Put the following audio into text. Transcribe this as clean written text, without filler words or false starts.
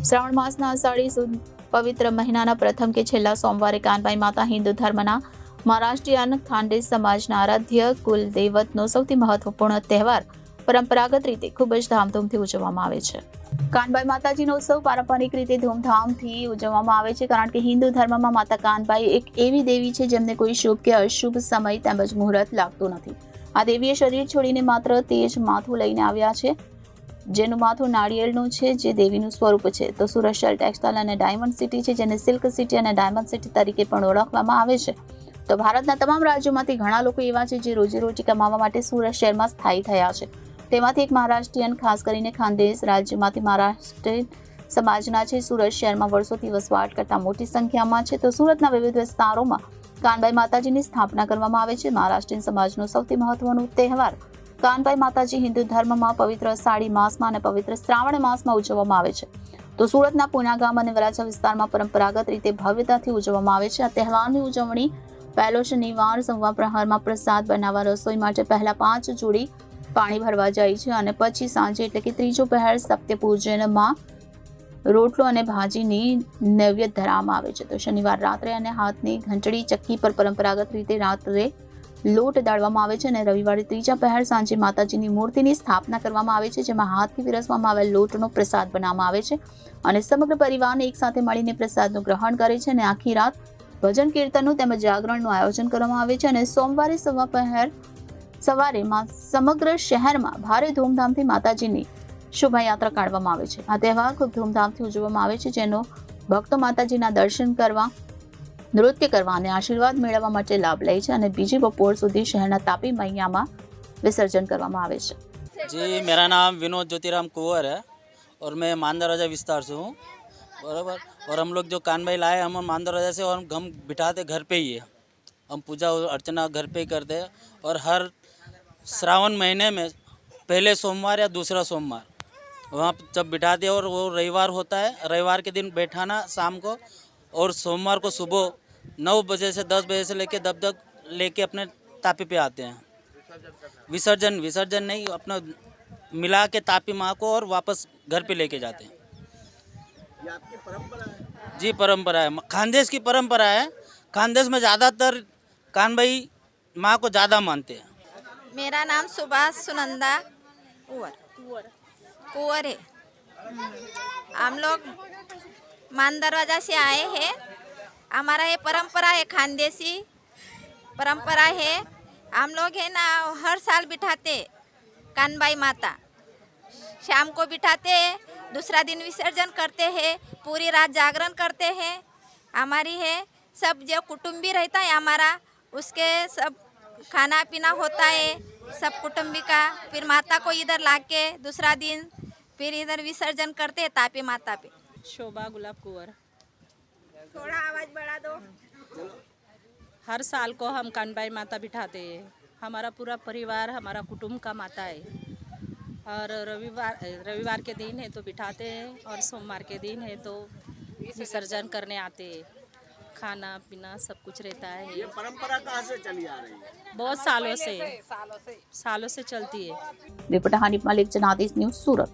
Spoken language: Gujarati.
શ્રાવણ માસના અષાઢી સુદ પવિત્ર મહિનાના પ્રથમ કે છેલ્લા સોમવારે કાનબાઈ માતા હિન્દુ ધર્મના મહારાષ્ટ્રીયન ખાનદેશ સમાજના આરાધ્ય કુલ દેવતનો સૌથી મહત્વપૂર્ણ તહેવાર પરંપરાગત રીતે ખૂબ જ ધામધૂમથી ઉજવવામાં આવે છે. કાનબાઈ માતાજીનો ઉત્સવ પારંપરિક રીતે ધૂમધામથી ઉજવવામાં આવે છે, કારણ કે હિન્દુ ધર્મમાં માતા કાનબાઈ એક એવી દેવી છે જેમને કોઈ શુભ કે અશુભ સમય તેમજ મુહૂર્ત લાગતું નથી. આ દેવીએ શરીર છોડીને માત્ર તે જ માથું લઈને આવ્યા છે, જેનું માથું નાળિયેરનું છે, જે દેવીનું સ્વરૂપ છે. તો સુરત શેલ ટેક્સટાઇલ અને ડાયમંડ સિટી છે, જેને સિલ્ક સિટી અને ડાયમંડ સિટી તરીકે પણ ઓળખવામાં આવે છે. તો ભારતના તમામ રાજ્યોમાંથી ઘણા લોકો એવા છે જે રોજીરોટી કમાવા માટે સુરત શહેરમાં સ્થાયી થયા છે. તેમાંથી એક મહારાષ્ટ્રીયન, ખાસ કરીને ખાનદેશ રાજ્યમાંથી મહારાષ્ટ્રીયન સમાજના છે, સુરત શહેરમાં વર્ષોથી વસવાટ કરતા મોટી સંખ્યામાં છે. તો સુરતના વિવિધ વિસ્તારોમાં કાનબાઈ માતાજીની સ્થાપના કરવામાં આવે છે. મહારાષ્ટ્રીયન સમાજનો સૌથી મહત્વનો તહેવાર કાનબાઈ માતાજી હિન્દુ ધર્મમાં પવિત્ર અષાઢી માસમાં અને પવિત્ર શ્રાવણ માસમાં ઉજવવામાં આવે છે. તો સુરતના પૂના ગામ અને વરાછા વિસ્તારમાં પરંપરાગત રીતે ભવ્યતાથી ઉજવવામાં આવે છે. આ તહેવારની ઉજવણી પહેલો શનિવાર સવા પ્રહરમાં પ્રસાદ બનાવવા રસોઈ માટે પહેલા 5 જોડી પાણી ભરવા જાય છે અને પછી સાંજે એટલે કે ત્રીજો પહેર સત્ય પૂજનમાં રોટલો અને ભાજીની નૈવેદ્ય ધરવામાં આવે છે. તો શનિવાર રાત્રે અને હાથની ઘંટડી ચક્કી પર પરંપરાગત રીતે રાત્રે લોટ દાળવામાં આવે છે અને રવિવારે ત્રીજા પહેર સાંજે માતાજીની મૂર્તિની સ્થાપના કરવામાં આવે છે, જેમાં હાથથી પીરસવામાં આવેલ લોટનો પ્રસાદ બનાવવામાં આવે છે અને સમગ્ર પરિવારને એકસાથે મળીને પ્રસાદનું ગ્રહણ કરે છે. અને આખી રાત ભજન કીર્તનનું તેમજ જાગરણનું આયોજન કરવામાં આવે છે અને સોમવારે સવારે સમગ્ર શહેરમાં ભારે ધૂમધામથી માતાજીની શોભાયાત્રા કાઢવામાં આવે છે. આ તહેવાર ખૂબ ધૂમધામથી ઉજવવામાં આવે છે, જેનો ભક્તો માતાજીના દર્શન કરવા, નૃત્ય કરવા અને આશીર્વાદ મેળવવા માટે લાભ લે છે અને બીજી બપોર સુધી શહેરના તાપી મૈયામાં વિસર્જન કરવામાં આવે છે. जी, मेरा नाम विनोद ज्योतिराम कुंवर है और मैं मानदरवाजा विस्तार से हूँ, बराबर. और हम लोग जो कानबाई लाए हम मानदरवाजा से और हम बिठाते घर पे ही है. हम पूजा अर्चना घर पे ही करते हैं और हर श्रावण महीने में पहले सोमवार या दूसरा सोमवार वहाँ जब बिठाते हैं और वो रविवार होता है, रविवार के दिन बैठाना शाम को, और सोमवार को सुबह 9 बजे से 10 बजे से लेके तब तक लेके अपने तापी पे आते हैं. विसर्जन नहीं, अपना मिला के तापी माँ को और वापस घर पे लेके जाते हैं. ये आपकी परंपरा है? जी, परंपरा है, खानदेश की परंपरा है. खानदेश में ज़्यादातर कानबाई माँ को ज़्यादा मानते हैं. मेरा नाम सुभाष सुनंदा कुंवर है. हम लोग मान दरवाजा से आए हैं. हमारा ये परंपरा है, खानदेशी परंपरा है. हम लोग है ना हर साल बिठाते कानबाई माता. शाम को बिठाते हैं, दूसरा दिन विसर्जन करते हैं, पूरी रात जागरण करते हैं. हमारी है सब जो कुटुंबी रहता है हमारा, उसके सब खाना पीना होता है सब कुटुंबी का. फिर माता को इधर ला के दूसरा दिन फिर इधर विसर्जन करते हैं तापी माता पे. शोभा गुलाब कुंवर. थोड़ा आवाज़ बढ़ा दो. हर साल को हम कानबाई माता बिठाते हैं. हमारा पूरा परिवार हमारा कुटुंब का माता है. और रविवार के दिन है तो बिठाते हैं और सोमवार के दिन है तो विसर्जन करने आते हैं. खाना पीना सब कुछ रहता है. ये परंपरा कहाँ से चली आ रही है? बहुत सालों से चलती है. रिपोर्टर हानिफ मलिक, जनादेश न्यूज़, सूरत.